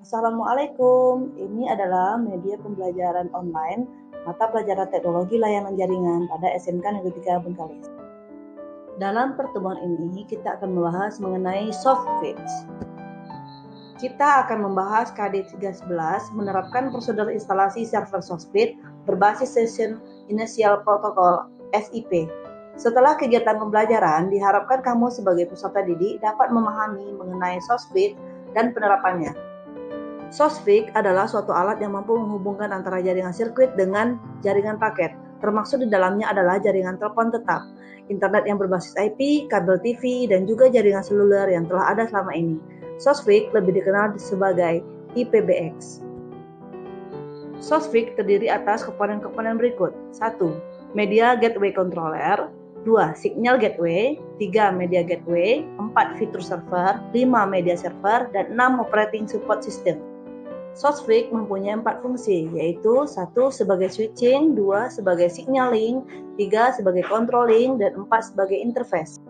Assalamualaikum, ini adalah media pembelajaran online mata pelajaran teknologi layanan jaringan pada SMK Negeri 3 Bengkalis. Dalam pertemuan ini kita akan membahas mengenai software. Kita akan membahas KD311 menerapkan prosedur instalasi server software berbasis Session Initial Protocol SIP. Setelah kegiatan pembelajaran, diharapkan kamu sebagai peserta didik dapat memahami mengenai software dan penerapannya. SOSFIC adalah suatu alat yang mampu menghubungkan antara jaringan sirkuit dengan jaringan paket. Termaksud di dalamnya adalah jaringan telepon tetap, internet yang berbasis IP, kabel TV, dan juga jaringan seluler yang telah ada selama ini. SOSFIC lebih dikenal sebagai IPBX. SOSFIC terdiri atas komponen-komponen berikut. 1. Media Gateway Controller. 2. Signal Gateway. 3. Media Gateway. 4. Fitur Server. 5. Media Server. Dan 6. Operating Support System. SOSFIC mempunyai 4 fungsi, yaitu 1 sebagai switching, 2 sebagai signaling, 3 sebagai controlling, dan 4 sebagai interface.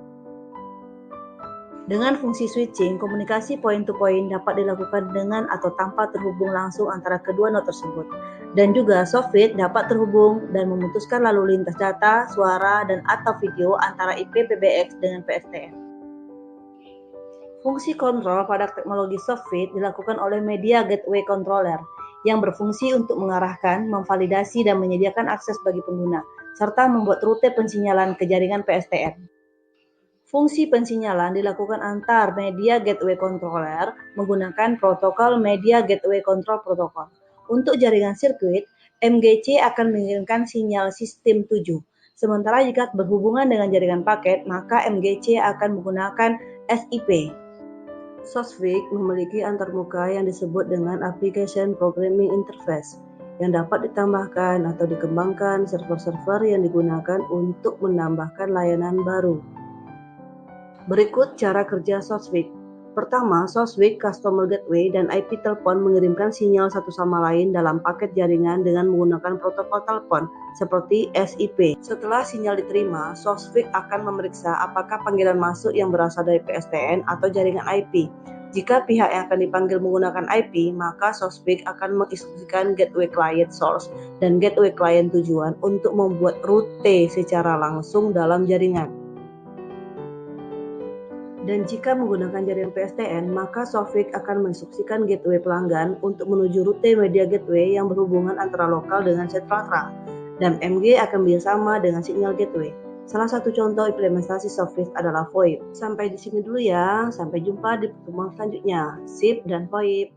Dengan fungsi switching, komunikasi point-to-point dapat dilakukan dengan atau tanpa terhubung langsung antara kedua node tersebut. Dan juga SOSFIC dapat terhubung dan memutuskan lalu lintas data, suara, dan atau video antara IP PBX dengan PSTN. Fungsi kontrol pada teknologi SOSFIC dilakukan oleh Media Gateway Controller yang berfungsi untuk mengarahkan, memvalidasi, dan menyediakan akses bagi pengguna, serta membuat rute pensinyalan ke jaringan PSTN. Fungsi pensinyalan dilakukan antar Media Gateway Controller menggunakan protokol Media Gateway Control Protocol. Untuk jaringan sirkuit, MGC akan mengirimkan sinyal sistem 7. Sementara jika berhubungan dengan jaringan paket, maka MGC akan menggunakan SIP. SOSFIC memiliki antarmuka yang disebut dengan Application Programming Interface yang dapat ditambahkan atau dikembangkan server-server yang digunakan untuk menambahkan layanan baru. Berikut cara kerja SOSFIC. Pertama, SOSFIC Customer Gateway dan IP telepon mengirimkan sinyal satu sama lain dalam paket jaringan dengan menggunakan protokol telepon seperti SIP. Setelah sinyal diterima, SOSFIC akan memeriksa apakah panggilan masuk yang berasal dari PSTN atau jaringan IP. Jika pihak yang akan dipanggil menggunakan IP, maka SOSFIC akan menginstruksikan gateway client source dan gateway client tujuan untuk membuat rute secara langsung dalam jaringan. Dan jika menggunakan jaringan PSTN, maka SOSFIC akan menginstruksikan gateway pelanggan untuk menuju rute media gateway yang berhubungan antara lokal dengan sentral trunk, dan MG akan bekerjasama dengan signal gateway. Salah satu contoh implementasi SOSFIC adalah VoIP. Sampai di sini dulu ya, sampai jumpa di pertemuan selanjutnya. Sip dan VoIP.